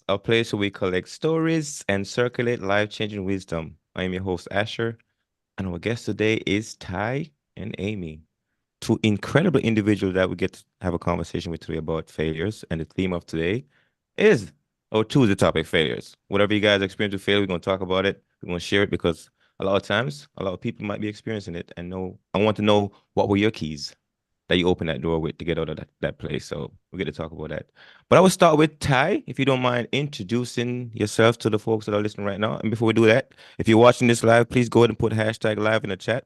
a place where we collect stories and circulate life-changing wisdom. I'm your host, Asher, and our guest today is Tai and Amy, two incredible individuals that we get to have a conversation with today about failures. And the theme of today is, or choose the topic, failures. Whatever you guys experience with failure, we're going to talk about it. We're going to share it because a lot of times, a lot of people might be experiencing it and know. I want to know what were your keys that you open that door with to get out of that place. So we get to talk about that. But I will start with Ty, if you don't mind introducing yourself to the folks that are listening right now. And before we do that, if you're watching this live, please go ahead and put hashtag live in the chat.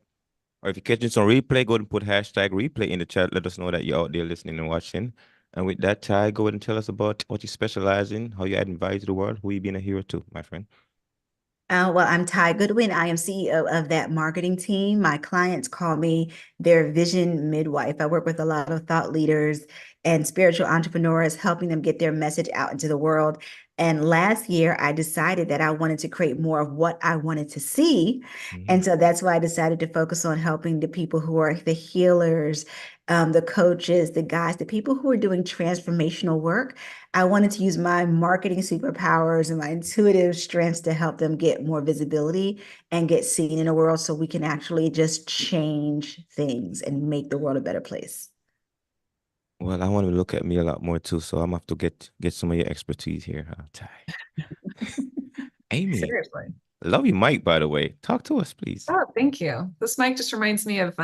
Or if you're catching this on replay, go ahead and put hashtag replay in the chat. Let us know that you're out there listening and watching. And with that, Ty, go ahead and tell us about what you specialize in, how you add value to the world, who you being a hero to, my friend. Well, I'm Tai Goodwin. I am CEO of that marketing team. My clients call me their vision midwife. I work with a lot of thought leaders and spiritual entrepreneurs, helping them get their message out into the world. And last year, I decided that I wanted to create more of what I wanted to see. Mhm. And so that's why I decided to focus on helping the people who are the healers, the coaches, the guys, the people who are doing transformational work. I wanted to use my marketing superpowers and my intuitive strengths to help them get more visibility and get seen in the world so we can actually just change things and make the world a better place. Well, I want to look at me a lot more too, so I'm gonna have to get some of your expertise here, Ty. Amy, Seriously. love you, Mike, by the way. Talk to us, please. Oh, thank you. This mic just reminds me of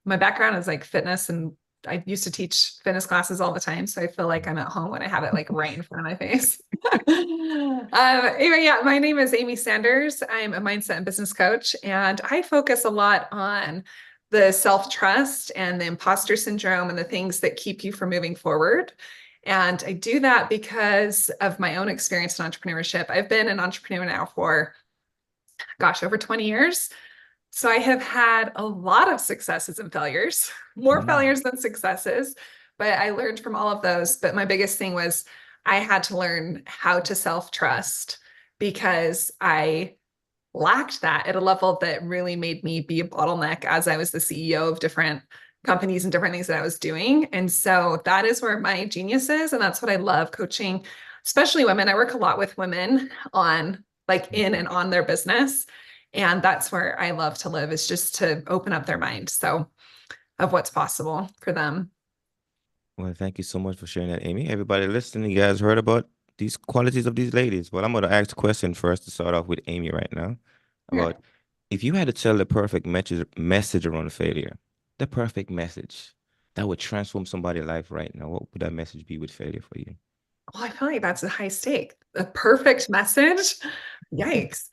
my background is like fitness, and I used to teach fitness classes all the time. So I feel like I'm at home when I have it like right in front of my face. Anyway, yeah, my name is Amy Sanders. I'm a mindset and business coach, and I focus a lot on the self-trust and the imposter syndrome and the things that keep you from moving forward. And I do that because of my own experience in entrepreneurship. I've been an entrepreneur now for, gosh, over 20 years. So I have had a lot of successes and failures, more Mm. failures than successes, but I learned from all of those. But my biggest thing was I had to learn how to self-trust because I lacked that at a level that really made me be a bottleneck as I was the CEO of different companies and different things that I was doing. And so that is where my genius is. And that's what I love coaching, especially women. I work a lot with women on like in and on their business. And that's where I love to live, is just to open up their mind. So of what's possible for them. Well, thank you so much for sharing that, Amy. Everybody listening, you guys heard about these qualities of these ladies. Well, I'm going to ask the question first to start off with Amy right now Okay. about if you had to tell the perfect message around failure, the perfect message that would transform somebody's life right now, what would that message be with failure for you? Well, I feel like that's a high stake. A perfect message. Yikes.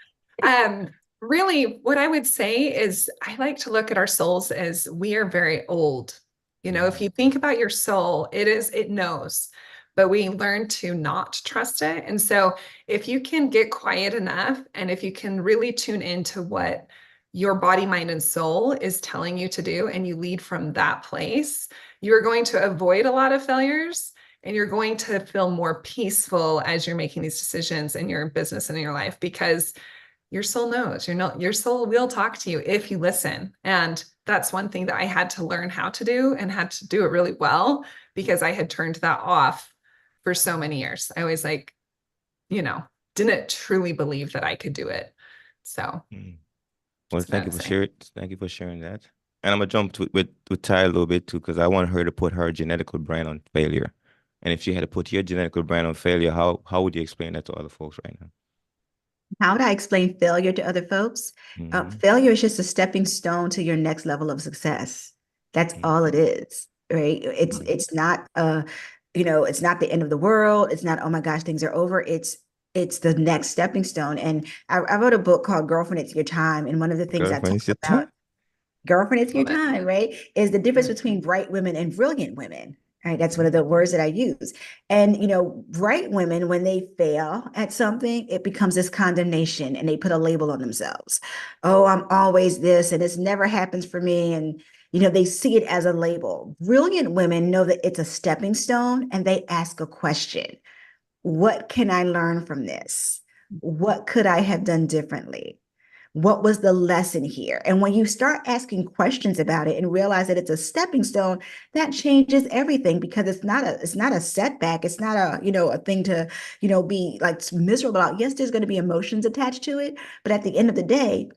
Um, Really, what I would say is I like to look at our souls as we are very old. You know, if Mm. you think about your soul, it knows, but we learn to not trust it. And so if you can get quiet enough and if you can really tune into what your body, mind, and soul is telling you to do, and you lead from that place, you're going to avoid a lot of failures and you're going to feel more peaceful as you're making these decisions in your business and in your life, because your soul knows. Your soul will talk to you if you listen. And that's one thing that I had to learn how to do and had to do it really well, because I had turned that off for so many years. I always like, you know, didn't truly believe that I could do it. So Mm. Well, that's what I would say. thank you for sharing that. And I'm gonna jump to with Ty a little bit too, because I want her to put her genetical brand on failure. And if she had to put your genetical brand on failure, how would you explain that to other folks right now? How would I explain failure to other folks? Hmm. Failure is just a stepping stone to your next level of success. That's all it is, right? It's not it's not the end of the world. It's not, oh my gosh, things are over. It's the next stepping stone. And I wrote a book called Girlfriend, It's Your Time. And one of the things I Girlfriend, talk it's your about, time. girlfriend, it's your Love it. time, right? Is the difference Mhm. between bright women and brilliant women. Right. That's one of the words that I use. And, bright women, when they fail at something, it becomes this condemnation and they put a label on themselves. Oh, I'm always this and this never happens for me. And, they see it as a label. Brilliant women know that it's a stepping stone and they ask a question. What can I learn from this? What could I have done differently? What was the lesson here? And when you start asking questions about it and realize that it's a stepping stone, that changes everything, because it's not a setback. It's not a, a thing to, be like miserable about. Yes, there's going to be emotions attached to it, but at the end of the day,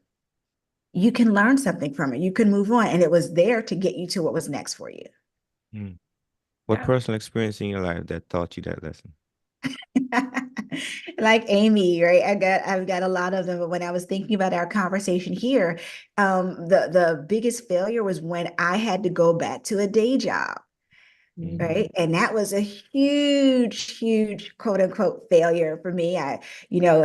you can learn something from it. You can move on. And it was there to get you to what was next for you. Mm. What Yeah. personal experience in your life that taught you that lesson? Like Amy, right? I've got a lot of them. But when I was thinking about our conversation here, the biggest failure was when I had to go back to a day job. Mm. Right. And that was a huge quote unquote failure for me. I,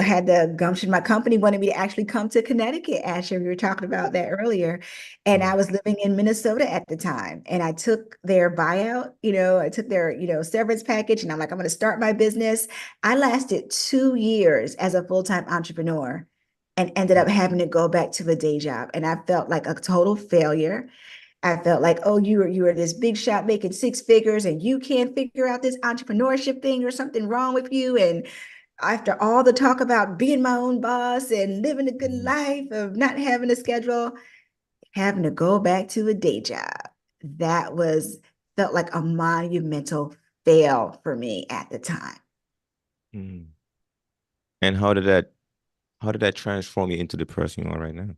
had the gumption. My company wanted me to actually come to Connecticut, Asher. We were talking about that earlier. And I Mm. was living in Minnesota at the time. And I took their buyout, I took their, severance package. And I'm like, I'm going to start my business. I lasted 2 years as a full-time entrepreneur and ended up having to go back to a day job. And I felt like a total failure. I felt like, oh, you were this big shot making six figures and you can't figure out this entrepreneurship thing, or something wrong with you. And after all the talk about being my own boss and living a good Mm. life of not having a schedule, having to go back to a day job, that was felt like a monumental fail for me at the time. Mm. And how did that transform you into the person you are right now?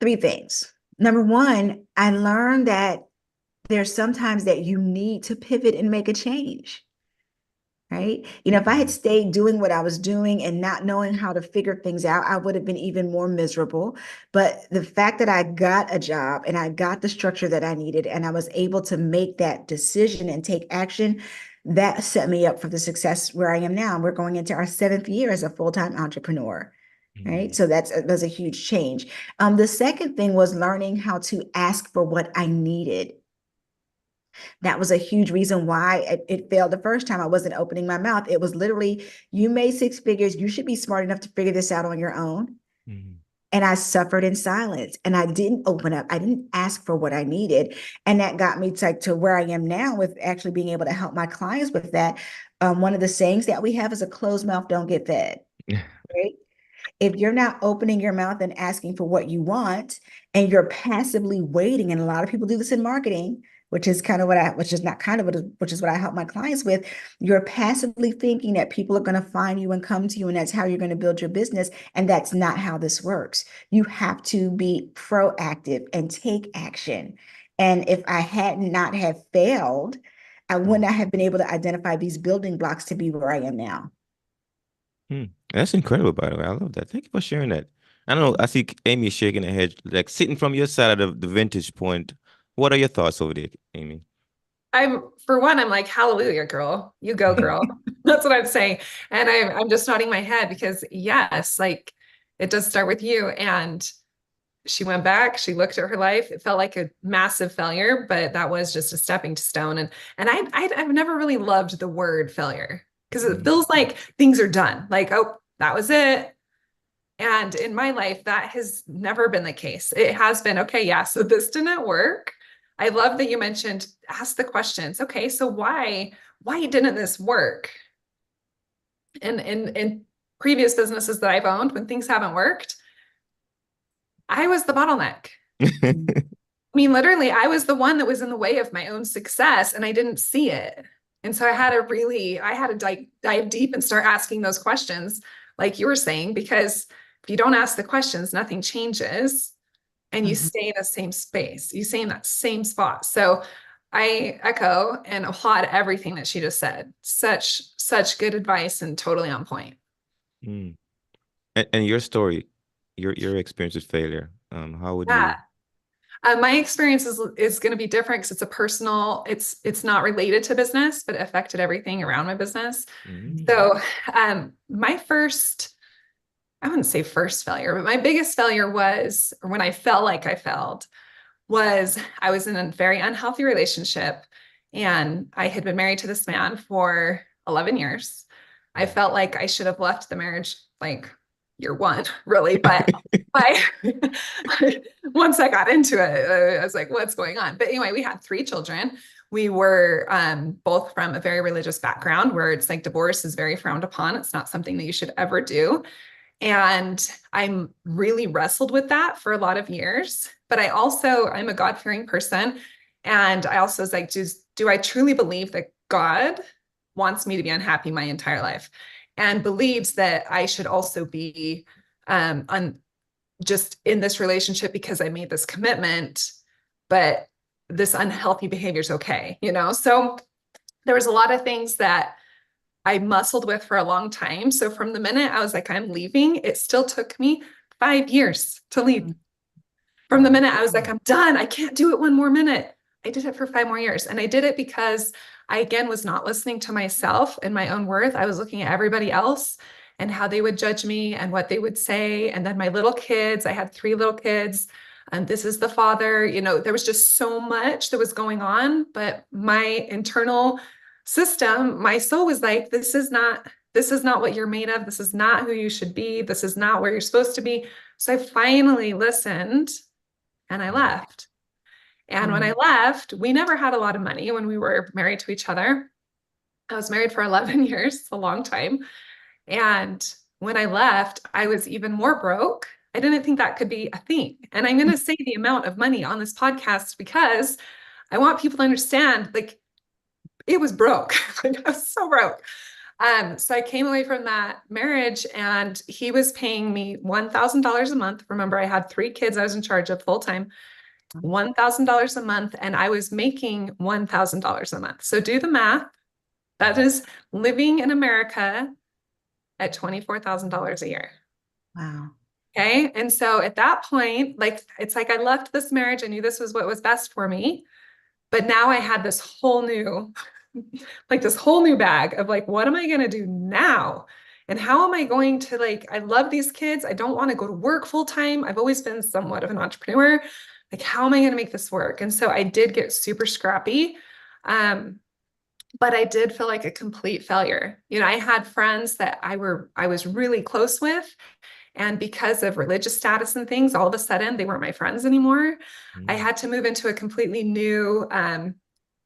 Three things. Number one, I learned that there's sometimes that you need to pivot and make a change. Right. If I had Mm. stayed doing what I was doing and not knowing how to figure things out, I would have been even more miserable. But the fact that I got a job and I got the structure that I needed and I was able to make that decision and take action, that set me up for the success where I am now. We're going into our 7th year as a full-time entrepreneur. Right. Mm. So that's a huge change. The second thing was learning how to ask for what I needed. That was a huge reason why it failed the first time. I wasn't opening my mouth. It was literally, you made six figures. You should be smart enough to figure this out on your own. Mm. And I suffered in silence and I didn't open up. I didn't ask for what I needed. And that got me to where I am now with actually being able to help my clients with that. One of the sayings that we have is, a closed mouth don't get fed. Right? If you're not opening your mouth and asking for what you want, and you're passively waiting, and a lot of people do this in marketing, which is kind of what I, which is not kind of what, which is what I help my clients with. You're passively thinking that people are going to find you and come to you, and that's how you're going to build your business. And that's not how this works. You have to be proactive and take action. And if I had not have failed, I would Mm. not have been able to identify these building blocks to be where I am now. Mm. That's incredible, by the way. I love that. Thank you for sharing that. I don't know. I see Amy shaking her head, like sitting from your side of the vantage point. What are your thoughts over there, Amy? For one, I'm like, hallelujah, girl, you go, girl. That's what I'm saying. And I'm just nodding my head because yes, like it does start with you. And she went back, she looked at her life. It felt like a massive failure, but that was just a stepping stone. And I've never really loved the word failure because it Mm. feels like things are done. Like, oh, that was it. And in my life, that has never been the case. It has been, okay, yeah, so this didn't work. I love that you mentioned ask the questions. Okay, so why didn't this work? And in previous businesses that I've owned, when things haven't worked, I was the bottleneck. I mean, literally, I was the one that was in the way of my own success and I didn't see it. And so I had to dive deep and start asking those questions, like you were saying, because if you don't ask the questions, nothing changes and you Mhm. stay in the same space, you stay in that same spot. So I echo and applaud everything that she just said. Such good advice and totally on point. Mm. And your story, your experience with failure. How would Yeah. you? My experience is going to be different because it's a personal, it's not related to business, but it affected everything around my business. Mm. So my first, I wouldn't say first failure, but my biggest failure was when I felt like I failed was I was in a very unhealthy relationship and I had been married to this man for 11 years. I felt like I should have left the marriage like year one, really. But I, once I got into it, I was like, what's going on? But anyway, we had 3 children. We were both from a very religious background where it's like divorce is very frowned upon. It's not something that you should ever do. And I'm really wrestled with that for a lot of years. But I'm a God-fearing person. And I also was like, do I truly believe that God wants me to be unhappy my entire life and believes that I should also be just in this relationship because I made this commitment, but this unhealthy behavior is okay, you know? So there was a lot of things that I muscled with for a long time. So from the minute I was like, I'm leaving, it still took me 5 years to leave. From the minute I was like, I'm done, I can't do it one more minute. I did it for 5 more years. And I did it because I, again, was not listening to myself and my own worth. I was looking at everybody else and how they would judge me and what they would say. And then my little kids, I had 3 little kids, and this is the father, you know, there was just so much that was going on. But my internal system, my soul was like, this is not what you're made of. This is not who you should be. This is not where you're supposed to be. So I finally listened and I left. And when I left, we never had a lot of money when we were married to each other. I was married for 11 years, a long time. And when I left, I was even more broke. I didn't think that could be a thing. And I'm going to say the amount of money on this podcast because I want people to understand, like, it was broke. Like, I was so broke. So I came away from that marriage and he was paying me $1,000 a month. Remember, I had 3 kids I was in charge of full time, $1,000 a month, and I was making $1,000 a month. So do the math. That is living in America at $24,000 a year. Wow. Okay. And so at that point, like, it's like I left this marriage. I knew this was what was best for me. But now I had this whole new, like this whole new bag of like, what am I going to do now? And how am I going to, like, I love these kids. I don't want to go to work full time. I've always been somewhat of an entrepreneur. Like, how am I going to make this work? And so I did get super scrappy. But I did feel like a complete failure. You know, I had friends that I was really close with. And because of religious status and things, all of a sudden they weren't my friends anymore. I had to move into a completely new, I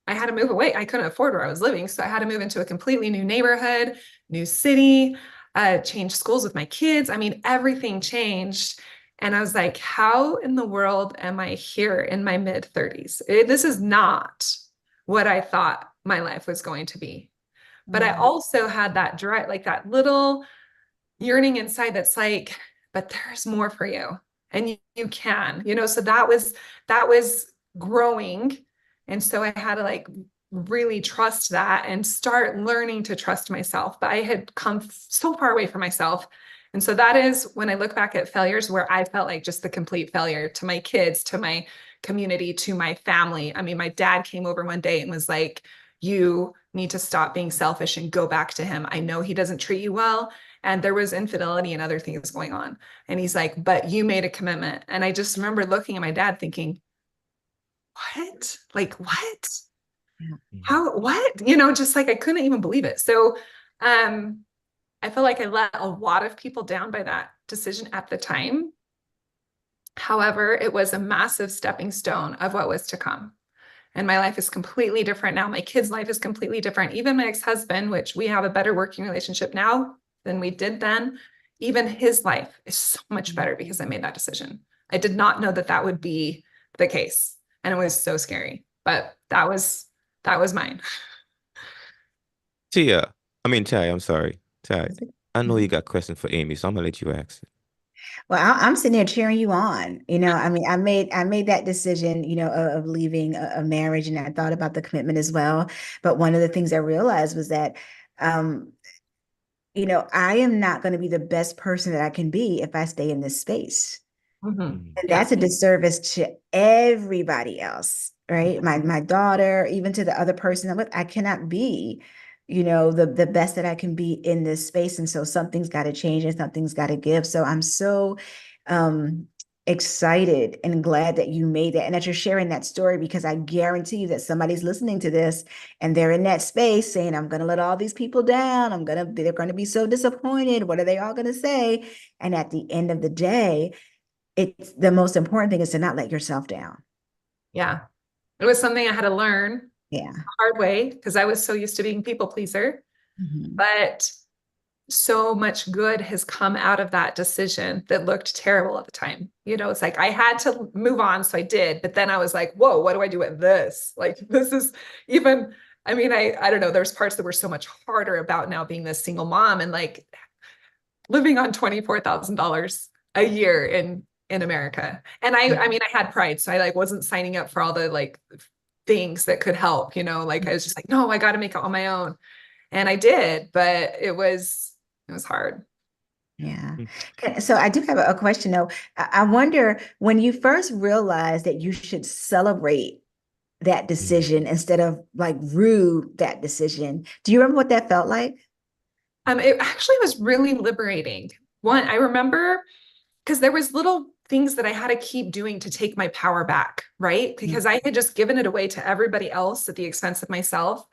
had to move away. I couldn't afford where I was living. So I had to move into a completely new neighborhood, new city, change schools with my kids. I mean, everything changed. And I was like, how in the world am I here in my mid-30s? This is not what I thought my life was going to be. But I also had that drive, like that little yearning inside that's like, but there's more for you and you can, you know. So that was growing. And so I had to like really trust that and start learning to trust myself. But I had come so far away from myself. And so that is when I look back at failures where I felt like just the complete failure to my kids, to my community, to my family. I mean, my dad came over one day and was like, you need to stop being selfish and go back to him. I know he doesn't treat you well. And there was infidelity and other things going on. And he's like, but you made a commitment. And I just remember looking at my dad thinking, what? Like, what? How, what? You know, just like I couldn't even believe it. So I feel like I let a lot of people down by that decision at the time. However, it was a massive stepping stone of what was to come. And my life is completely different now. My kids' life is completely different. Even my ex-husband, which we have a better working relationship now than we did then, even his life is so much better because I made that decision. I did not know that that would be the case. And it was so scary, but that was mine. Tai, I'm sorry. Tai, I know you got questions for Amy, so I'm gonna let you ask it. Well, I'm sitting there cheering you on. I mean, I made that decision, of leaving a marriage, and I thought about the commitment as well. But one of the things I realized was that, um, I am not going to be the best person that I can be if I stay in this space. And Yeah. that's a disservice to everybody else, right? My daughter, even to the other person I'm with, I cannot be, the best that I can be in this space. And so something's got to change and something's got to give. So I'm so excited and glad that you made that and that you're sharing that story, because I guarantee you that somebody's listening to this and they're in that space saying, I'm going to let all these people down. They're going to be so disappointed. What are they all going to say? And at the end of the day, it's the most important thing is to not let yourself down. Yeah. It was something I had to learn Yeah. the hard way because I was so used to being people pleaser. Mhm. But so much good has come out of that decision that looked terrible at the time. It's like I had to move on, so I did. But then I was like, whoa, what do I do with this? Like, this is even, I mean, I don't know, there's parts that were so much harder about now being this single mom and like living on $24,000 a year in America. And I mean, I had pride, so I like wasn't signing up for all the like things that could help, like I was just like, no, I got to make it on my own. And I did, but it was hard. Yeah. Mm. So I do have a question though. I wonder when you first realized that you should celebrate that Mm. decision instead of like rue that decision. Do you remember what that felt like? It actually was really liberating. One, I remember because there was little things that I had to keep doing to take my power back, right? Because I had just given it away to everybody else at the expense of myself.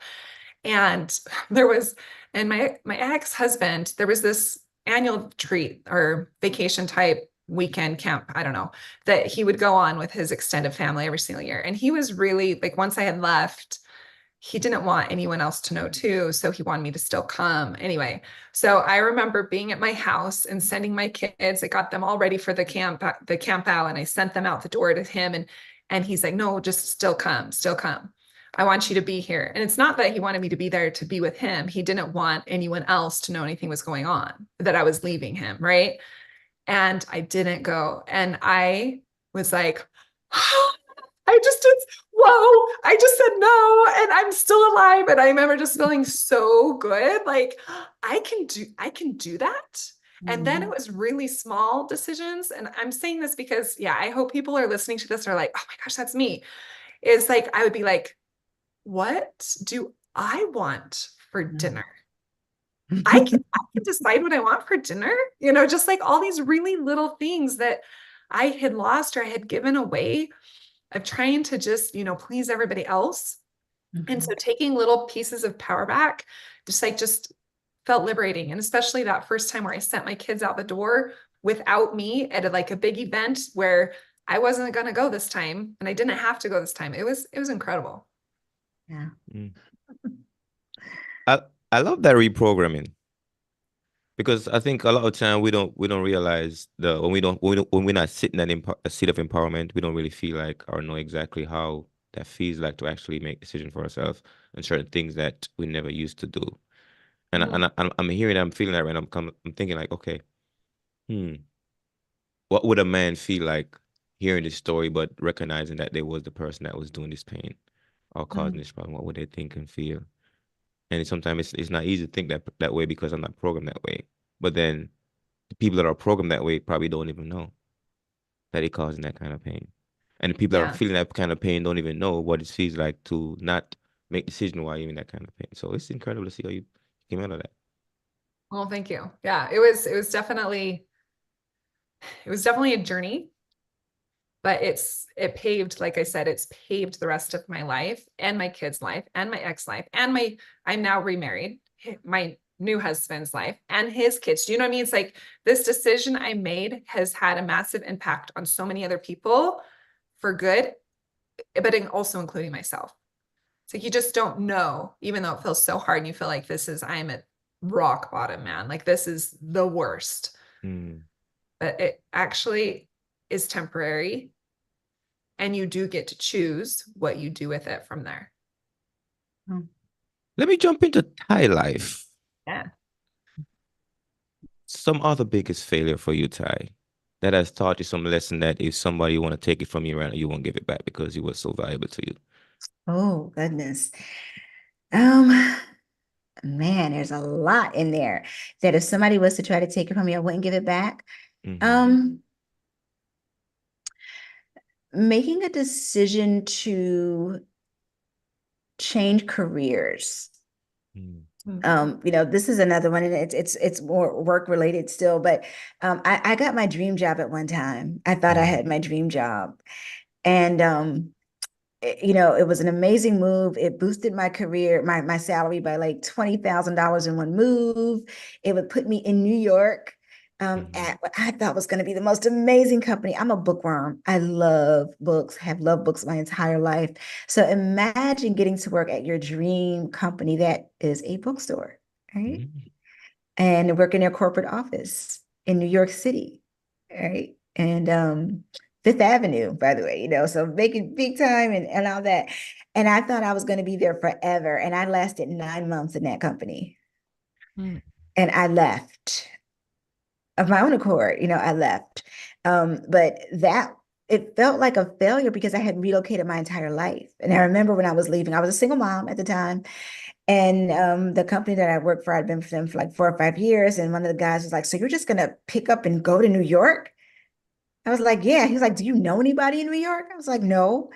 And there was, and my ex-husband, there was this annual treat or vacation type weekend camp, I don't know, that he would go on with his extended family every single year. And he was really like, once I had left, he didn't want anyone else to know too. So he wanted me to still come anyway. So I remember being at my house and sending my kids. I got them all ready for the camp out, and I sent them out the door to him. And he's like, no, just still come, still come. I want you to be here. And it's not that he wanted me to be there to be with him. He didn't want anyone else to know anything was going on, that I was leaving him. Right. And I didn't go. And I was like, I just did, whoa, I just said no, and I'm still alive. And I remember just feeling so good. Like I can do that. And then it was really small decisions. And I'm saying this because, yeah, I hope people are listening to this are like, oh my gosh, that's me. Is like, I would be like, what do I want for dinner? I can decide what I want for dinner, just like all these really little things that I had lost or I had given away of trying to just, please everybody else. And so taking little pieces of power back, just felt liberating. And especially that first time where I sent my kids out the door without me at like a big event where I wasn't going to go this time and I didn't have to go this time. It was incredible. Yeah. Mm. I love that reprogramming because I think a lot of time we don't realize the when we're not sitting at a seat of empowerment, we don't really feel like or know exactly how that feels like to actually make decisions for ourselves and certain things that we never used to do. And I'm hearing, I'm feeling that right. I'm thinking like, okay, hmm, what would a man feel like hearing this story, but recognizing that there was the person that was doing this pain or causing this problem? What would they think and feel? And sometimes it's not easy to think that way because I'm not programmed that way. But then the people that are programmed that way probably don't even know that it causing that kind of pain. And the people that are Yeah. feeling that kind of pain don't even know what it feels like to not make decisions while you're in that kind of pain. So it's incredible to see how you came out of that. Well, thank you. Yeah, it was definitely a journey, but it paved, like I said, it's paved the rest of my life and my kids' life and my ex life and I'm now remarried, my new husband's life and his kids. Do you know what I mean? It's like this decision I made has had a massive impact on so many other people for good, but also including myself. It's like you just don't know, even though it feels so hard and you feel like I'm at rock bottom, man. Like this is the worst. Mm. But it actually is temporary. And you do get to choose what you do with it from there. Let me jump into Thai life. Yeah. Some other biggest failure for you, Thai, that has taught you some lesson that if somebody want to take it from you right now, you won't give it back because it was so valuable to you. Oh, goodness. Um, man, there's a lot in there that if somebody was to try to take it from me, I wouldn't give it back. Mm-hmm. Making a decision to change careers. This is another one, and it's more work related still, but I got my dream job at one time. I thought I had my dream job. And it was an amazing move. It boosted my career, my salary by like $20,000 in one move. It would put me in New York at what I thought was going to be the most amazing company. I'm a bookworm. I love books, have loved books my entire life. So imagine getting to work at your dream company that is a bookstore, right? and work in their corporate office in New York City, right? And Fifth Avenue, by the way, so making big time and all that. And I thought I was going to be there forever. And I lasted 9 months in that company. Mm. And I left of my own accord, I left. But it felt like a failure because I had relocated my entire life. And I remember when I was leaving, I was a single mom at the time. And the company that I worked for, I'd been for them for like 4 or 5 years. And one of the guys was like, "So you're just gonna pick up and go to New York?" I was like, "Yeah." He was like, "Do you know anybody in New York?" I was like, "No."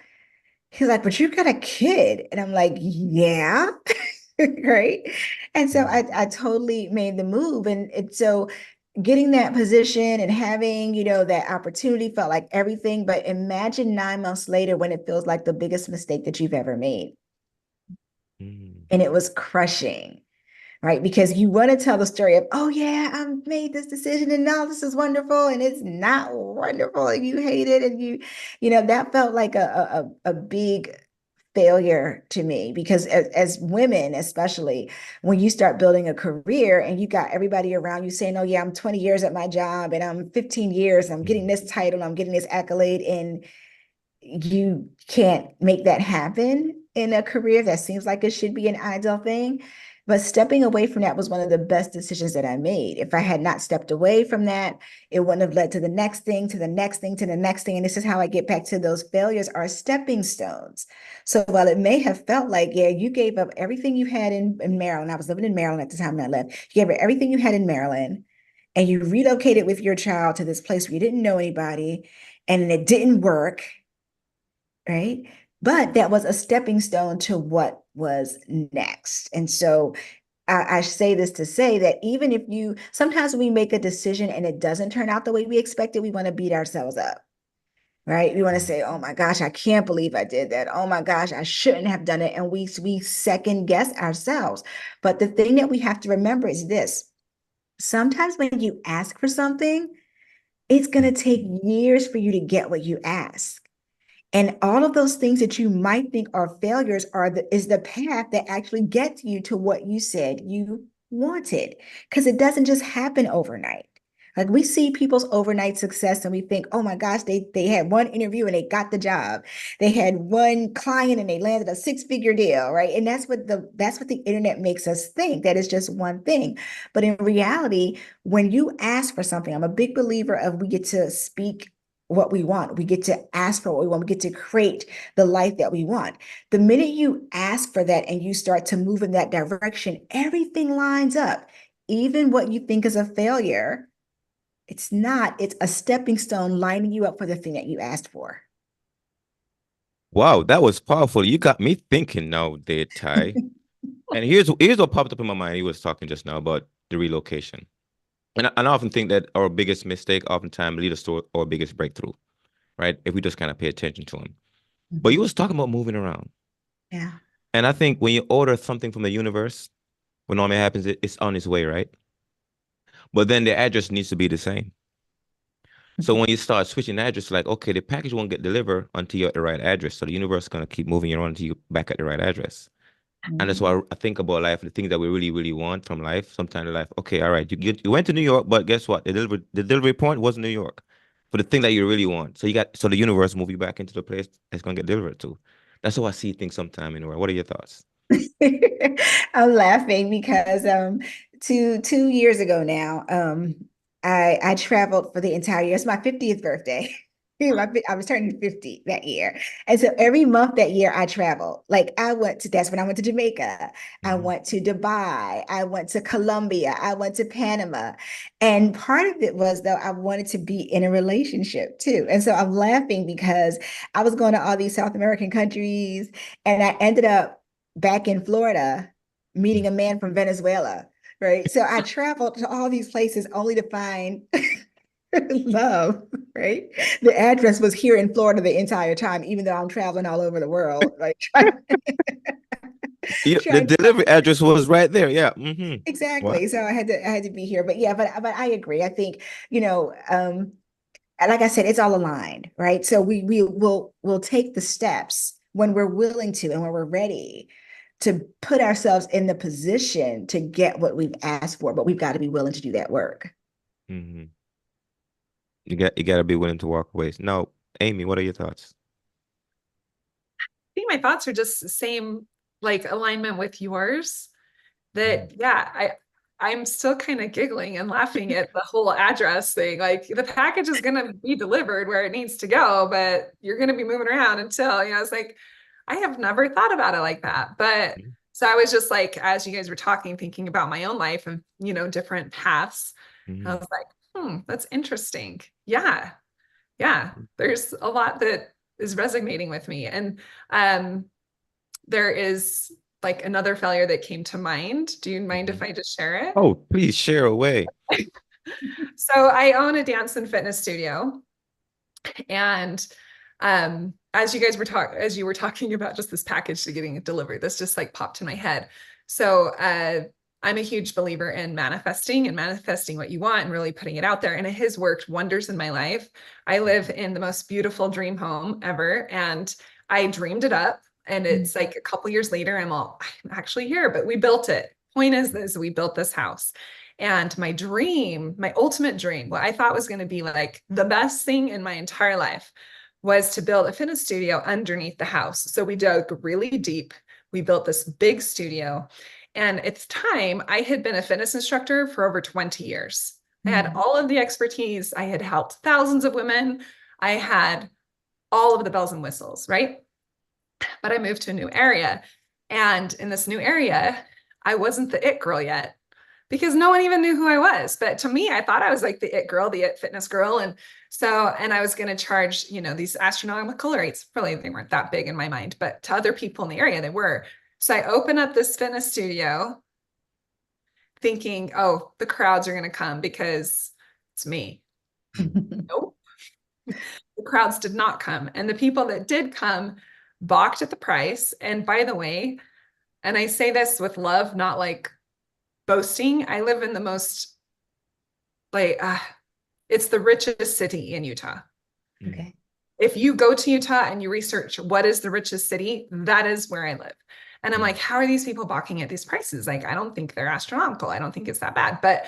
He's like, "But you got a kid." And I'm like, "Yeah." Right. And so Mm. I totally made the move. And so getting that position and having, that opportunity felt like everything. But imagine 9 months later when it feels like the biggest mistake that you've ever made. Mm. And it was crushing, right? Because you want to tell the story of, "Oh yeah, I made this decision and now this is wonderful," and it's not wonderful, and you hate it, and that felt like a big failure to me because as women, especially when you start building a career and you got everybody around you saying, "Oh yeah, I'm 20 years at my job and I'm 15 years, and I'm getting Mm. this title, I'm getting this accolade," and you can't make that happen in a career that seems like it should be an ideal thing. But stepping away from that was one of the best decisions that I made. If I had not stepped away from that, it wouldn't have led to the next thing, to the next thing, to the next thing. And this is how I get back to those failures are stepping stones. So while it may have felt like, yeah, you gave up everything you had in Maryland. I was living in Maryland at the time when I left. You gave up everything you had in Maryland and you relocated with your child to this place where you didn't know anybody and it didn't work, right? But that was a stepping stone to what was next. And so I say this to say that even if sometimes we make a decision and it doesn't turn out the way we expected, we want to beat ourselves up, right? We want to Mm. say, "Oh my gosh, I can't believe I did that. Oh my gosh, I shouldn't have done it." And we second guess ourselves. But the thing that we have to remember is this: sometimes when you ask for something, it's going Mm. to take years for you to get what you ask. And all of those things that you might think are failures is the path that actually gets you to what you said you wanted. Because it doesn't just happen overnight. Like we see people's overnight success and we think, "Oh my gosh, they had one interview and they got the job. They had one client and they landed a six-figure deal," right? And that's what the internet makes us think, that it's just one thing. But in reality, when you ask for something, I'm a big believer of we get to speak what we want. We get to ask for what we want. We get to create the life that we want. The minute you ask for that and you start to move in that direction, everything lines up. Even what you think is a failure, it's not. It's a stepping stone lining you up for the thing that you asked for. Wow, that was powerful. You got me thinking now, there, Ty. And here's what popped up in my mind. He was talking just now about the relocation. And I often think that our biggest mistake oftentimes lead us to our biggest breakthrough, right? If we just kind of pay attention to them. But you Mhm. was talking about moving around. Yeah. And I think when you order something from the universe, what normally happens, it's on its way, right? But then the address needs to be the same. So Mhm. when you start switching address, like, okay, the package won't get delivered until you're at the right address. So the universe is going to keep moving you around until you're back at the right address. And that's why Mhm. I think about life, the things that we really, really want from life. Sometimes in life, okay, all right, you went to New York, but guess what? The delivery point was New York for the thing that you really want. So the universe move you back into the place that's gonna get delivered to. That's how I see things sometime in the world. What are your thoughts? I'm laughing because two years ago now, I traveled for the entire year. It's my 50th birthday. I was turning 50 that year. And so every month that year I traveled. Like that's when I went to Jamaica. I Mhm. went to Dubai. I went to Colombia. I went to Panama. And part of it was though, I wanted to be in a relationship too. And so I'm laughing because I was going to all these South American countries and I ended up back in Florida meeting a man from Venezuela, right? So I traveled to all these places only to find love, right? The address was here in Florida the entire time, even though I'm traveling all over the world, like Yeah, the trying to delivery address was right there. Yeah. Wow. exactly. So I had to be here. But yeah, but I agree. I think, like I said, it's all aligned, right? So we'll take the steps when we're willing to and when we're ready. to put ourselves in the position to get what we've asked for, but we've got to be willing to do that work. Mm-hmm. You got to be willing to walk away. Now, Amy, what are your thoughts? I think my thoughts are just the same, like alignment with yours. That I'm still kind of giggling and laughing at the whole address thing. Like the package is going to be delivered where it needs to go, but you're going to be moving around until, it's like, I have never thought about it like that. But Mhm. so I was just like, as you guys were talking, thinking about my own life of, different paths, I Mhm. was like, that's interesting. Yeah. Yeah. There's a lot that is resonating with me. And there is like another failure that came to mind. Do you mind if Mhm. I just share it? Oh, please share away. So I own a dance and fitness studio. And as you were talking about just this package to getting it delivered, this just like popped in my head. So I'm a huge believer in manifesting and manifesting what you want and really putting it out there. And it has worked wonders in my life. I live in the most beautiful dream home ever. And I dreamed it up. And it's like a couple years later, I'm actually here, but we built it. Point is this, we built this house. And my dream, my ultimate dream, what I thought was going to be like the best thing in my entire life was to build a fitness studio underneath the house. So we dug really deep. We built this big studio. And at the time, I had been a fitness instructor for over 20 years. I had all of the expertise. I had helped thousands of women. I had all of the bells and whistles, right? But I moved to a new area. And in this new area, I wasn't the it girl yet because no one even knew who I was. But to me, I thought I was like the it girl, the it fitness girl. And I was going to charge, these astronomical rates. Really, they weren't that big in my mind, but to other people in the area, they were. So I opened up this fitness studio thinking, oh, the crowds are going to come because it's me. Nope. The crowds did not come. And the people that did come balked at the price. And by the way, and I say this with love, not like boasting, I live in the most like it's the richest city in Utah. Okay. If you go to Utah and you research what is the richest city, that is where I live. And I'm like, how are these people balking at these prices? Like, I don't think they're astronomical. I don't think it's that bad. But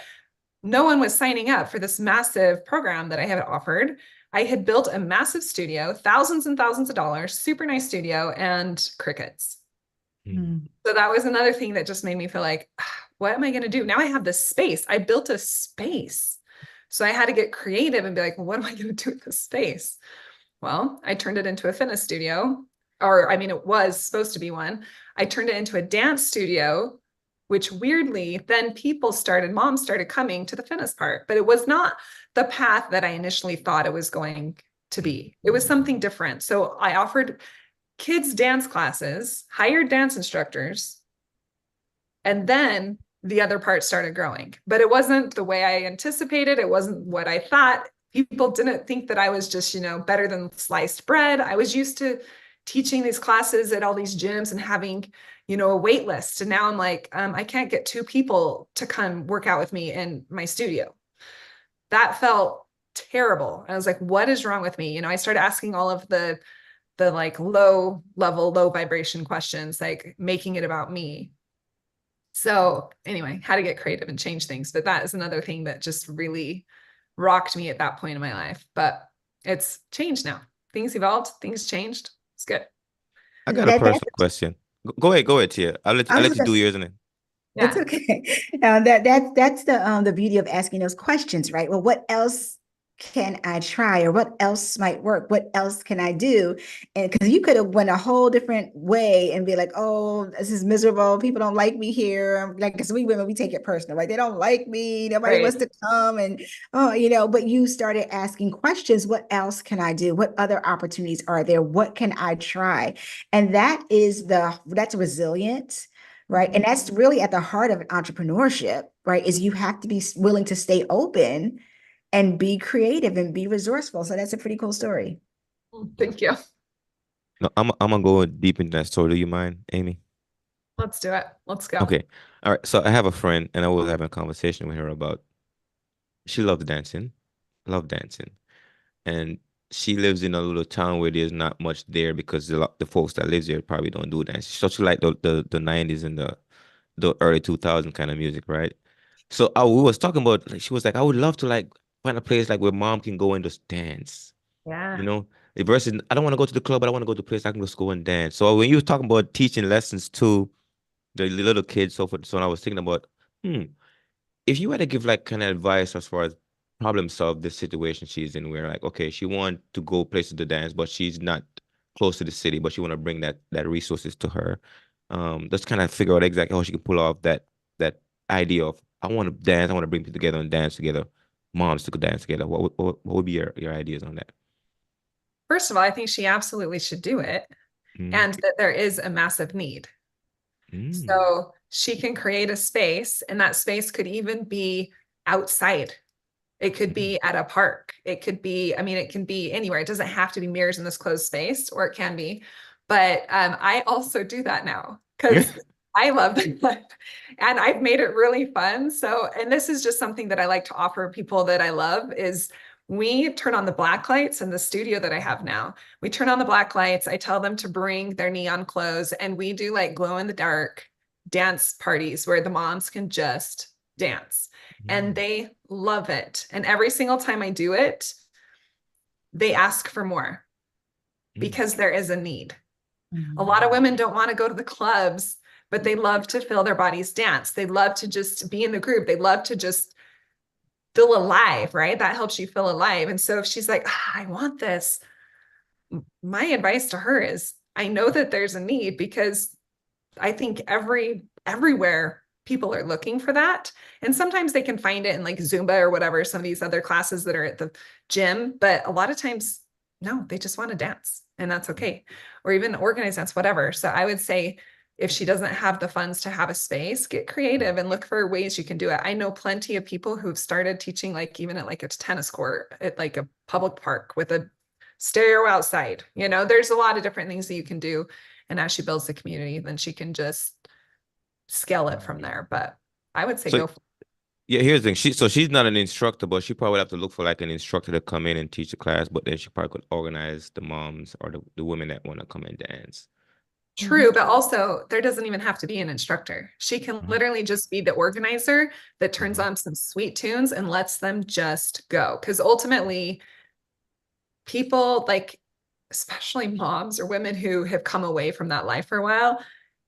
no one was signing up for this massive program that I had offered. I had built a massive studio, thousands and thousands of dollars, super nice studio, and crickets. So that was another thing that just made me feel like, what am I going to do? Now I have this space. I built a space. So I had to get creative and be like, well, what am I going to do with this space? Well, I turned it into a fitness studio, or I mean, it was supposed to be one. I turned it into a dance studio, which weirdly, then moms started coming to the fitness part, but it was not the path that I initially thought it was going to be. It was something different. So I offered kids dance classes, hired dance instructors, and then the other part started growing. But it wasn't the way I anticipated. It wasn't what I thought. People didn't think that I was just, better than sliced bread. I was used to teaching these classes at all these gyms and having, a wait list. And now I'm like, I can't get two people to come work out with me in my studio. That felt terrible. I was like, what is wrong with me? I started asking all of the like low level, low vibration questions, like making it about me. So anyway, how to get creative and change things. But that is another thing that just really rocked me at that point in my life. But it's changed now. Things evolved, things changed. It's good. I got a That personal question. Go ahead, Tia. I I'll was let just you gonna do yours and then. It's Yeah. okay. That's the beauty of asking those questions, right? Well, what else can I try, or what else might work? What else can I do? And because you could have went a whole different way and be like, "Oh, this is miserable. People don't like me here." Like, because we women, we take it personal, right? They don't like me. Nobody Right. wants to come, and But you started asking questions. What else can I do? What other opportunities are there? What can I try? And that's resilient, right? And that's really at the heart of entrepreneurship, right? Is you have to be willing to stay open and be creative and be resourceful. So that's a pretty cool story. Thank you. No, I'm gonna go deep into that story. Do you mind, Amy? Let's do it. Let's go. Okay. All right. So I have a friend, and I was having a conversation with her about she loved dancing, and she lives in a little town where there's not much there because the folks that lives there probably don't do dance. So she like the 90s and the early 2000 kind of music, right? So we was talking about like she was like, I would love to like find a place like where mom can go and just dance, you Yeah. know? Versus I don't want to go to the club, but I want to go to a place I can just go and dance. So when you were talking about teaching lessons to the little kids, so forth, so on, I was thinking about, hmm, if you had to give like kind of advice as far as problem solve this situation she's in, where like, okay, she want to go places to dance, but she's not close to the city, but she want to bring that resources to her. Just kind of figure out exactly how she can pull off that idea of I want to dance, I want to bring people together and dance together, moms to go dance together. What would be your ideas on that? First of all, I think she absolutely should do it, Mm, and that there is a massive need. mm, So she can create a space, and that space could even be outside. It could mm, be at a park. It could be, I mean, it can be anywhere. It doesn't have to be mirrors in this closed space, or it can be. But I also do that now because I love that. And I've made it really fun. So, and this is just something that I like to offer people that I love is we turn on the black lights in the studio that I have now. We turn on the black lights. I tell them to bring their neon clothes, and we do like glow in the dark dance parties where the moms can just dance, and mm, they love it. And every single time I do it, they ask for more mm, because there is a need. A Mhm. lot of women don't want to go to the clubs, but they love to feel their bodies dance. They love to just be in the group. They love to just feel alive, right? That helps you feel alive. And so if she's like, I want this, my advice to her is I know that there's a need because I think everywhere people are looking for that. And sometimes they can find it in like Zumba or whatever, some of these other classes that are at the gym, but a lot of times, no, they just want to dance and that's okay. Or even organize dance, whatever. So I would say if she doesn't have the funds to have a space, get creative and look for ways you can do it. I know plenty of people who've started teaching, like even at like a tennis court at like a public park with a stereo outside. There's a lot of different things that you can do. And as she builds the community, then she can just scale it from there. But I would say So go for yeah, here's the thing. She's not an instructor, but she probably would have to look for like an instructor to come in and teach a class. But then she probably could organize the moms or the women that want to come and dance. Mhm. true, but also there doesn't even have to be an instructor. She can Mhm, literally just be the organizer that turns mhm, on some sweet tunes and lets them just go. Because ultimately, people like, especially moms or women who have come away from that life for a while,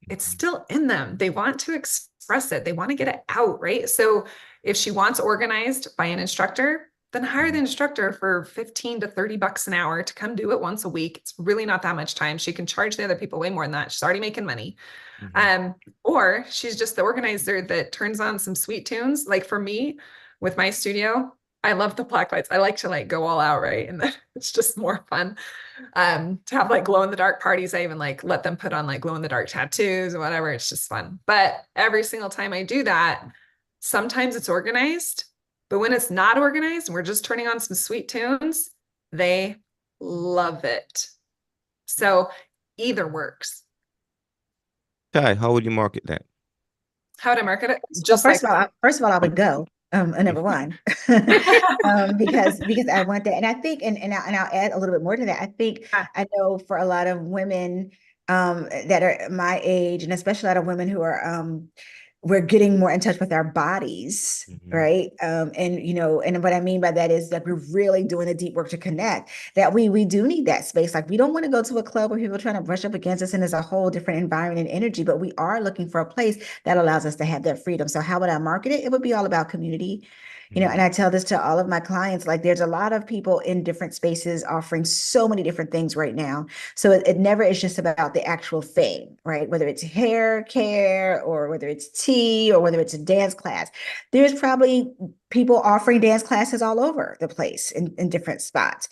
it's mhm, still in them. They want to express it, they want to get it out, right? So if she wants organized by an instructor, then hire the mhm, instructor for 15 to 30 bucks an hour to come do it once a week. It's really not that much time. She can charge the other people way more than that. She's already making money. mhm, Um, or she's just the organizer that turns on some sweet tunes. Like for me, with my studio, I love the black lights. I like to like go all out, right? And then it's just more fun to have like glow in the dark parties. I even like let them put on like glow in the dark tattoos or whatever. It's just fun. But every single time I do that, sometimes it's organized, but when it's not organized and we're just turning on some sweet tunes, they love it. So either works. Ty, how would you market that? How to market it? Well, Just like first of all, I would go. Number one, because I want that, and I think, and I'll add a little bit more to that. I think I know for a lot of women that are my age, and especially a lot of women who are we're getting more in touch with our bodies, Mhm, right? And and what I mean by that is that we're really doing the deep work to connect. That we do need that space. Like we don't want to go to a club where people are trying to brush up against us, and there's a whole different environment and energy. But we are looking for a place that allows us to have that freedom. So how would I market it? It would be all about community. And mhm, I tell this to all of my clients, like there's a lot of people in different spaces offering so many different things right now. So it never is just about the actual thing, right? Whether it's hair care or whether it's tea or whether it's a dance class. There's probably people offering dance classes all over the place in different spots.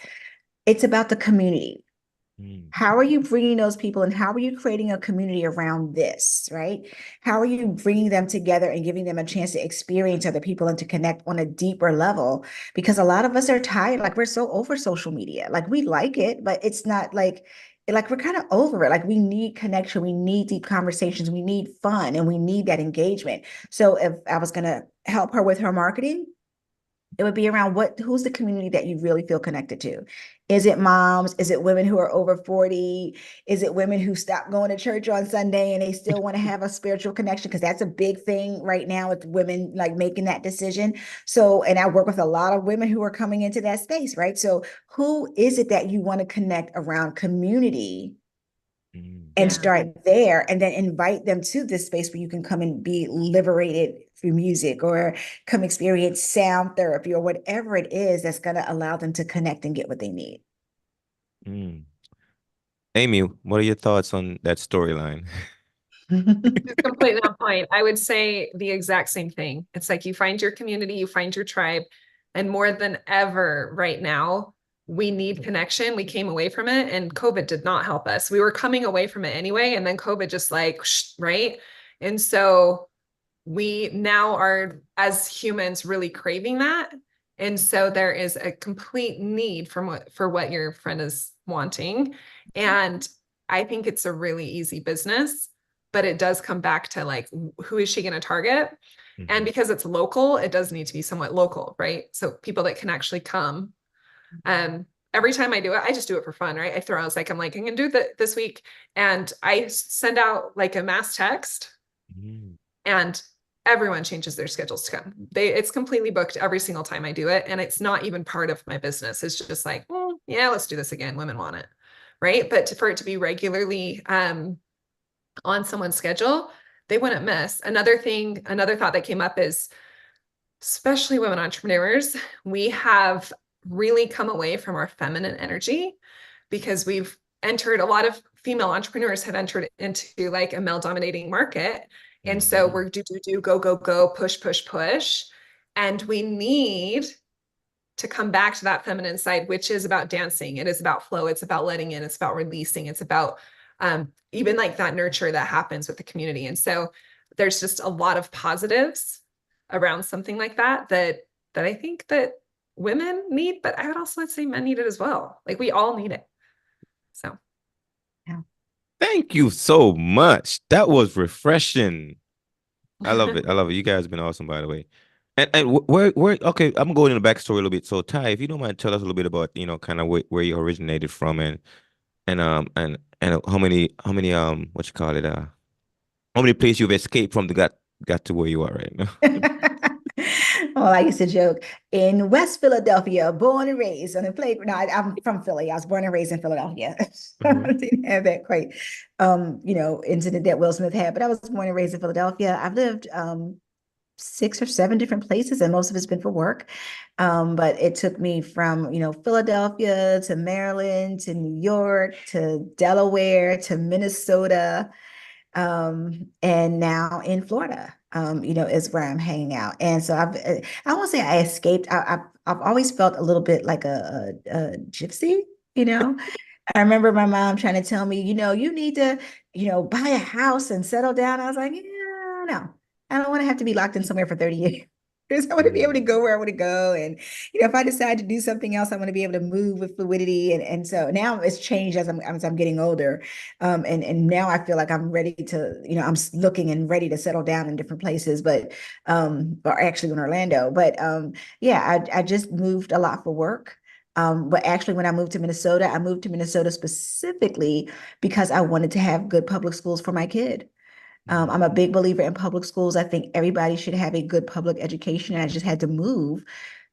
It's about the community. mhm, How are you bringing those people and how are you creating a community around this, right? How are you bringing them together and giving them a chance to experience other people and to connect on a deeper level? Because a lot of us are tired, like we're so over social media. Like we like it, but it's not like we're kind of over it. Like we need connection, we need deep conversations, we need fun, and we need that engagement. So if I was going to help her with her marketing, It would be around who's the community that you really feel connected to? Is it moms? Is it women who are over 40? Is it women who stop going to church on Sunday and they still want to have a spiritual connection? Because that's a big thing right now with women like making that decision. So, and I work with a lot of women who are coming into that space, right? So, who is it that you want to connect around community Mm. and Yeah. start there and then invite them to this space where you can come and be liberated through music or come experience sound therapy or whatever it is that's going to allow them to connect and get what they need. Mm. Amy, what are your thoughts on that storyline? Just completely on point. I would say the exact same thing. It's like you find your community, you find your tribe, and more than ever right now, we need connection. We came away from it, and COVID did not help us. We were coming away from it anyway, and then COVID just like, right? And so we now are, as humans, really craving that. And so there is a complete need for what your friend is wanting. And I think it's a really easy business, but it does come back to like, who is she going to target? And Mhm. because it's local, it does need to be somewhat local, right? So people that can actually come. Every time I do it, I just do it for fun, right? I throw out, I'm like, I'm going to do that this week. And I send out like a mass text Mm. and everyone changes their schedules to come. It's completely booked every single time I do it. And it's not even part of my business. It's just like, well, yeah, let's do this again. Women want it. Right. But for it to be regularly on someone's schedule, they wouldn't miss. Another thought that came up is, especially women entrepreneurs, we have really come away from our feminine energy because we've entered, a lot of female entrepreneurs have entered into like a male dominating market. And so Mhm. we're do, go, go, go, push, push, push. And we need to come back to that feminine side, which is about dancing. It is about flow. It's about letting in. It's about releasing. It's about even like that nurture that happens with the community. And so there's just a lot of positives around something like that I think that women need, but I would also say men need it as well. Like we all need it. So Yeah. Thank you so much. That was refreshing. I love it. I love it. You guys have been awesome, by the way. And where okay, I'm going in the backstory a little bit. So Ty, if you don't mind, tell us a little bit about, kind of where you originated from and how many what you call it, how many places you've escaped from to got to where you are right now. Well, I used to joke in West Philadelphia, born and raised on a playground. No, I'm from Philly. I was born and raised in Philadelphia. Hmm. I didn't have that quite, incident that Will Smith had, but I was born and raised in Philadelphia. I've lived 6 or 7 different places, and most of it's been for work. But it took me from, Philadelphia to Maryland to New York to Delaware to Minnesota, and now in Florida, is where I'm hanging out. And so I won't say I escaped. I've always felt a little bit like a gypsy, you know. I remember my mom trying to tell me, you need to, buy a house and settle down. I was like, yeah, no, I don't want to have to be locked in somewhere for 30 years. I want to be able to Mm. go where I want to go. And, if I decide to do something else, I want to be able to move with fluidity. And so now it's changed as I'm getting older. And now I feel like I'm ready to, I'm looking and ready to settle down in different places, but, or actually in Orlando. But yeah, I just moved a lot for work. But actually, when I moved to Minnesota specifically because I wanted to have good public schools for my kid. Mm. I'm a big believer in public schools. I think everybody should have a good public education. And I just had to move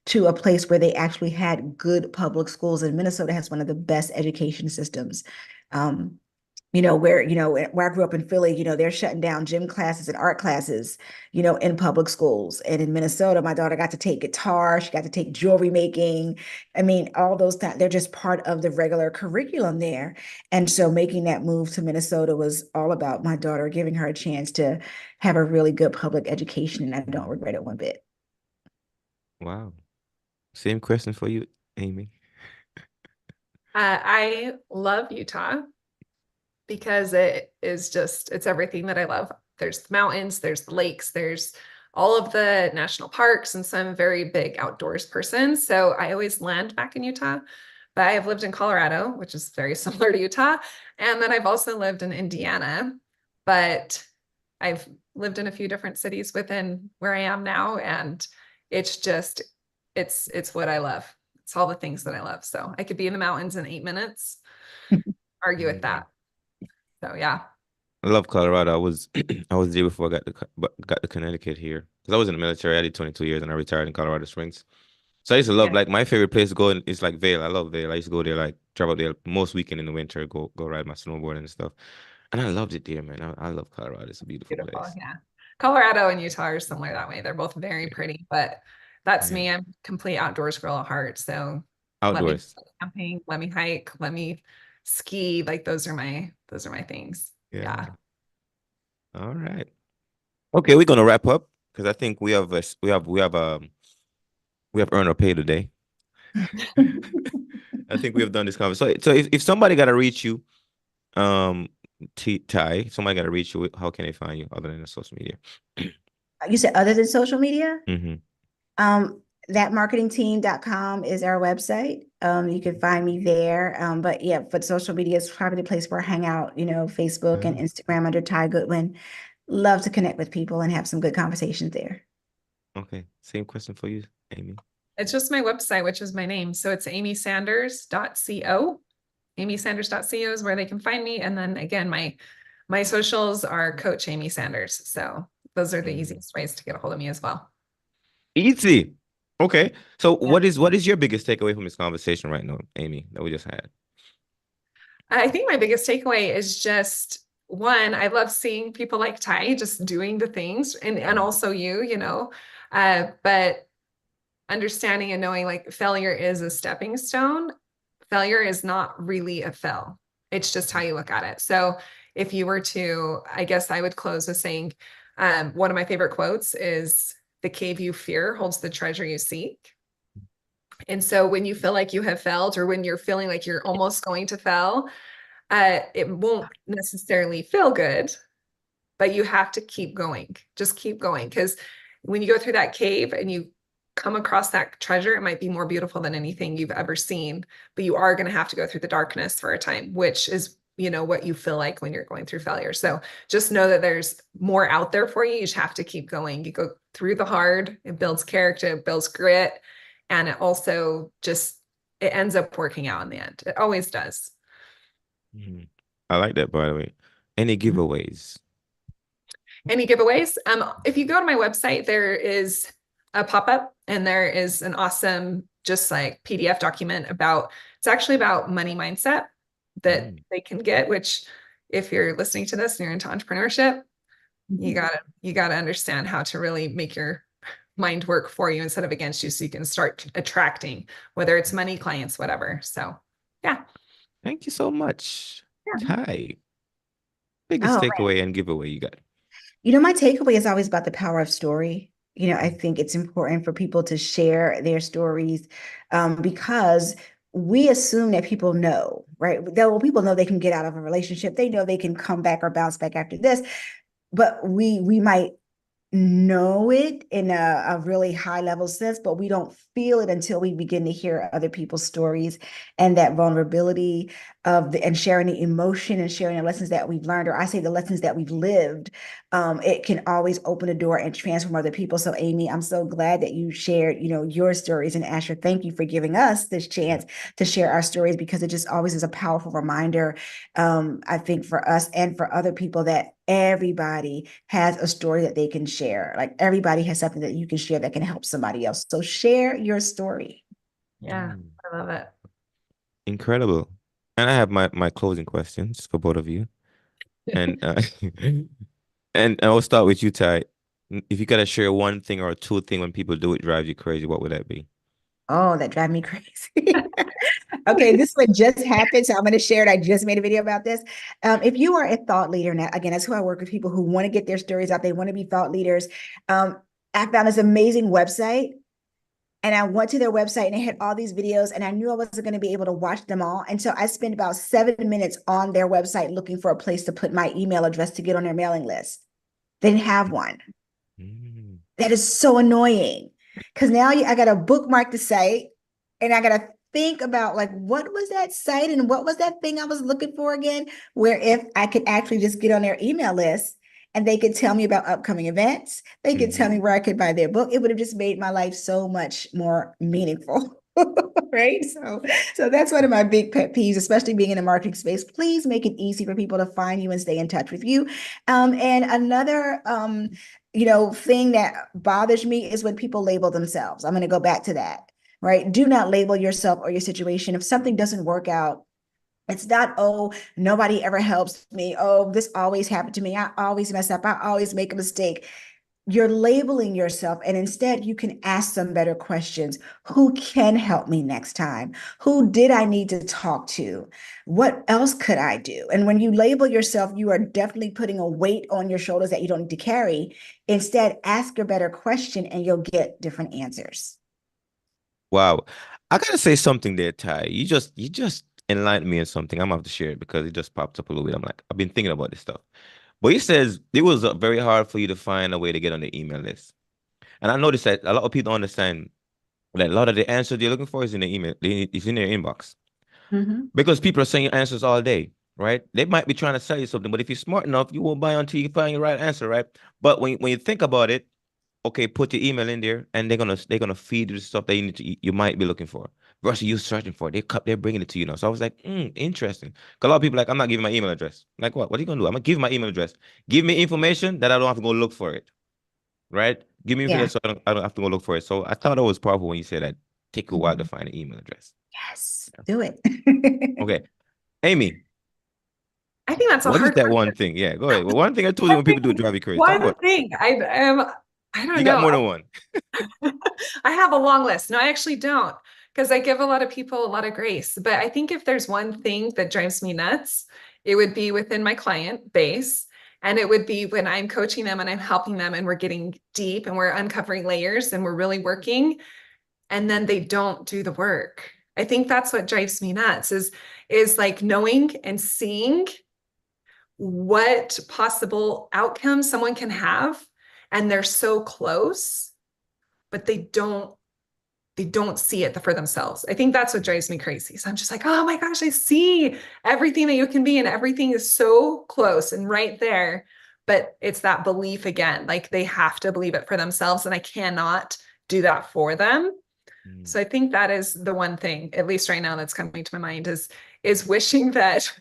to a place where they actually had good public schools. And Minnesota has one of the best education systems. Um, where I grew up in Philly, they're shutting down gym classes and art classes, in public schools. And in Minnesota, my daughter got to take guitar, she got to take jewelry making. I mean, all those things, they're just part of the regular curriculum there. And so making that move to Minnesota was all about my daughter, giving her a chance to have a really good public education. And I don't regret it one bit. Wow. Same question for you, Amy. I love Utah because it's everything that I love. There's the mountains, there's the lakes, there's all of the national parks. And so I'm a very big outdoors person. So I always land back in Utah, but I have lived in Colorado, which is very similar to Utah. And then I've also lived in Indiana, but I've lived in a few different cities within where I am now. And it's just, it's what I love. It's all the things that I love. So I could be in the mountains in 8 minutes, argue with Mhm. that. So yeah. I love Colorado. I was I was there before I got to Connecticut here because I was in the military. I did 22 years and I retired in Colorado Springs. So I used to love Yeah, like my favorite place to go is like Vail. I love Vail. I used to go there like travel there most weekend in the winter, go ride my snowboard and stuff. And I loved it there, man. I love Colorado. It's a beautiful beautiful. place. Yeah. Colorado and Utah are similar that way. They're both very Yeah. pretty, but that's Yeah. me. I'm complete outdoors girl at heart. So let me Outdoors. go camping, let me hike, let me ski. Like those are my things. Yeah. Yeah. All right. Okay, we're gonna wrap up because I think we have earned our pay today. I think we have done this conversation. So if somebody gotta reach you, um, Ty, somebody gotta reach you, how can they find you other than the social media? You said other than social media? Hmm. Thatmarketingteam.com is our website. You can find me there. But yeah, but social media is probably the place where I hang out, Facebook and Yeah. Instagram under Tai Goodwin. Love to connect with people and have some good conversations there. Okay. Same question for you, Amy. It's just my website, which is my name. So it's amysanders.co. Amysanders.co is where they can find me. And then again, my socials are Coach Amy Sanders. So those are the Mhm. easiest ways to get a hold of me as well. Easy. Okay. So Yeah. what is your biggest takeaway from this conversation right now, Amy, that we just had? I think my biggest takeaway is just one, I love seeing people like Ty just doing the things and also but understanding and knowing like failure is a stepping stone. Failure is not really a fail. It's just how you look at it. So if you were to, I guess I would close with saying, one of my favorite quotes is the cave you fear holds the treasure you seek. And so when you feel like you have failed or when you're feeling like you're almost going to fail, it won't necessarily feel good, but you have to keep going. Just keep going. Because when you go through that cave and you come across that treasure, it might be more beautiful than anything you've ever seen, but you are going to have to go through the darkness for a time, which is, what you feel like when you're going through failure. So just know that there's more out there for you. You just have to keep going. You go through the hard, it builds character, it builds grit, and it also it ends up working out in the end. It always does. Mhm. I like that, by the way. Any giveaways? Any giveaways? If you go to my website, there is a pop-up and there is an awesome just like PDF document it's actually about money mindset that Mm. they can get, which if you're listening to this and you're into entrepreneurship, you gotta understand how to really make your mind work for you instead of against you so you can start attracting, whether it's money, clients, whatever. So yeah. Thank you so much. Yeah. Ty, biggest Oh, takeaway and giveaway you got. my takeaway is always about the power of story. I think it's important for people to share their stories because we assume that people know, right? Well, people know they can get out of a relationship. They know they can come back or bounce back after this, but we might know it in a really high level sense, but we don't feel it until we begin to hear other people's stories and that vulnerability and sharing the emotion and sharing the lessons that we've learned, or I say the lessons that we've lived. It can always open a door and transform other people. So Amy, I'm so glad that you shared, your stories, and Asher, thank you for giving us this chance to share our stories because it just always is a powerful reminder, I think for us and for other people that everybody has a story that they can share. Like everybody has something that you can share that can help somebody else. So share your story. Yeah. Mm. I love it. Incredible. And I have my closing questions for both of you. And and I'll start with you, Ty. If you gotta share one thing or two thing when people do it drives you crazy, what would that be? Oh, that drive me crazy. Okay, this one just happened, so I'm going to share it. I just made a video about this. If you are a thought leader, now again, that's who I work with, people who want to get their stories out, they want to be thought leaders. I found this amazing website, and I went to their website and it had all these videos, and I knew I wasn't going to be able to watch them all. And so I spent about 7 minutes on their website looking for a place to put my email address to get on their mailing list. They didn't have one. Mm. That is so annoying because now I got to bookmark the site and I got to think about like, what was that site and what was that thing I was looking for again? Where if I could actually just get on their email list and they could tell me about upcoming events. They could tell me Mhm. where I could buy their book. It would have just made my life so much more meaningful. Right. So that's one of my big pet peeves, especially being in the marketing space. Please make it easy for people to find you and stay in touch with you. And another thing that bothers me is when people label themselves. I'm going to go back to that, right? Do not label yourself or your situation. If something doesn't work out, it's not, oh, nobody ever helps me. Oh, this always happened to me. I always mess up. I always make a mistake. You're labeling yourself, and instead you can ask some better questions. Who can help me next time? Who did I need to talk to? What else could I do? And when you label yourself, you are definitely putting a weight on your shoulders that you don't need to carry. Instead, ask a better question and you'll get different answers. Wow. I gotta say something there, Ty. You just enlightened me on something. I'm gonna have to share it because it just popped up a little bit. I'm like, I've been thinking about this stuff. But he says it was very hard for you to find a way to get on the email list. And I noticed that a lot of people don't understand that a lot of the answer they're looking for is in the email, it's in their inbox. Mhm. Because people are saying answers all day, right? They might be trying to sell you something, but if you're smart enough, you won't buy until you find your right answer, right? But when you think about it, okay, put your email in there, and they're gonna feed you the stuff that you might be looking for versus you searching for it. They're bringing it to you now. So I was like, interesting. 'Cause a lot of people like, I'm not giving my email address. Like, what? What are you gonna do? I'm gonna give you my email address. Give me information that I don't have to go look for it, right? Give me information Yeah. so I don't have to go look for it. So I thought that was powerful when you said that. Take a while to Mhm. find an email address. Yes, Yeah. do it. Okay, Amy, I think that's a what is hard that one question. thing? Yeah, go ahead. Well, one thing I told you I when people think do it drive you crazy. Talk one about it. thing I don't You got know. more than one. I have a long list. No, I actually don't, because I give a lot of people a lot of grace. But I think if there's one thing that drives me nuts, it would be within my client base. And it would be when I'm coaching them and I'm helping them and we're getting deep and we're uncovering layers and we're really working, and then they don't do the work. I think that's what drives me nuts is like knowing and seeing what possible outcomes someone can have, and they're so close, but they don't see it for themselves. I think that's what drives me crazy. So I'm just like, oh my gosh, I see everything that you can be, and everything is so close and right there. But it's that belief again, like they have to believe it for themselves, and I cannot do that for them. Mm, So I think that is the one thing, at least right now, that's coming to my mind is wishing that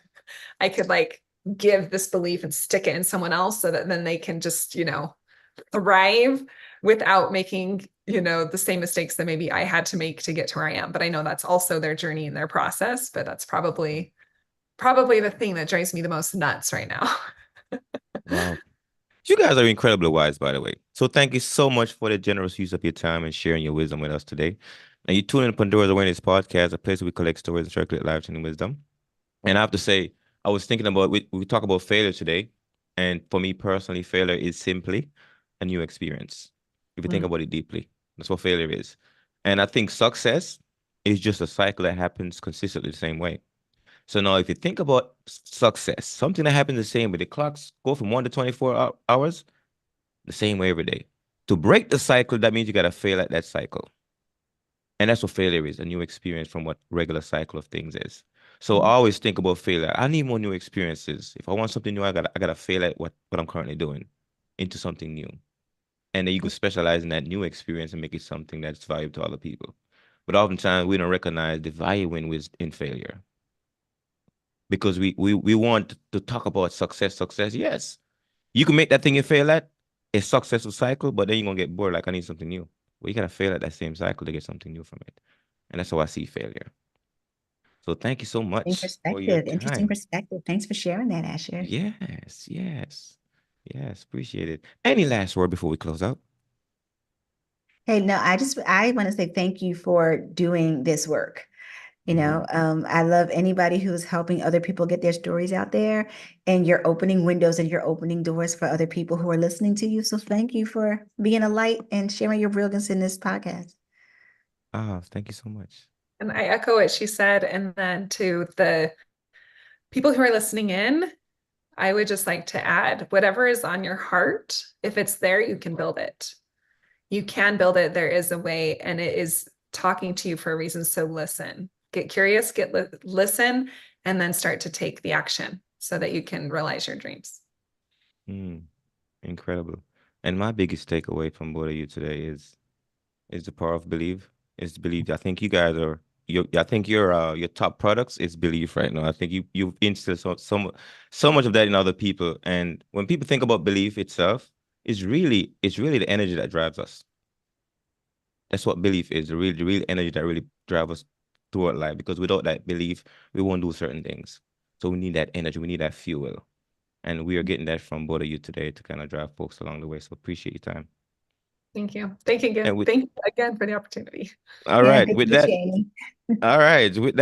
I could like give this belief and stick it in someone else so that then they can just, thrive without making, the same mistakes that maybe I had to make to get to where I am. But I know that's also their journey and their process, but that's probably the thing that drives me the most nuts right now. wow. You guys are incredibly wise, by the way. So thank you so much for the generous use of your time and sharing your wisdom with us today. And you tune in to Pandora's Awareness Podcast, a place where we collect stories and circulate life-changing wisdom. And I have to say, I was thinking about we talk about failure today, and for me personally, failure is simply a new experience. If you think Mm. about it deeply, that's what failure is. And I think success is just a cycle that happens consistently the same way. So now, if you think about success, something that happens the same way, the clocks go from 1 to 24 hours, the same way every day. To break the cycle, that means you got to fail at that cycle. And that's what failure is, a new experience from what regular cycle of things is. So I always think about failure. I need more new experiences. If I want something new, I gotta fail at what I'm currently doing into something new. And then you can specialize in that new experience and make it something that's valuable to other people. But oftentimes we don't recognize the value in failure because we want to talk about success. Yes, you can make that thing you fail at a successful cycle, but then you're gonna get bored. Like I need something new. Well, you gotta fail at that same cycle to get something new from it, and that's how I see failure. So thank you so much for your Interesting time. perspective. Thanks for sharing that, Asher. Yes, appreciate it. Any last word before we close out? Hey, no, I want to say thank you for doing this work. Mhm. I love anybody who's helping other people get their stories out there, and you're opening windows and you're opening doors for other people who are listening to you. So thank you for being a light and sharing your brilliance in this podcast. Ah, thank you so much. And I echo what she said. And then to the people who are listening in, I would just like to add whatever is on your heart, if it's there, you can build it. You can build it. There is a way, and it is talking to you for a reason. So listen, get curious, listen, and then start to take the action so that you can realize your dreams. Mm. Incredible. And my biggest takeaway from both of you today is the power of belief. Is belief. I think you guys are I think your top products is belief right now. I think you've instilled so much of that in other people. And when people think about belief itself, it's really the energy that drives us. That's what belief is, the real energy that really drives us throughout life. Because without that belief, we won't do certain things. So we need that energy, we need that fuel. And we are getting that from both of you today to kind of drive folks along the way. So appreciate your time. Thank you. Thank you again. And with Thank you again for the opportunity. all Yeah, right, thank with you, that, Jamie. all right, with that.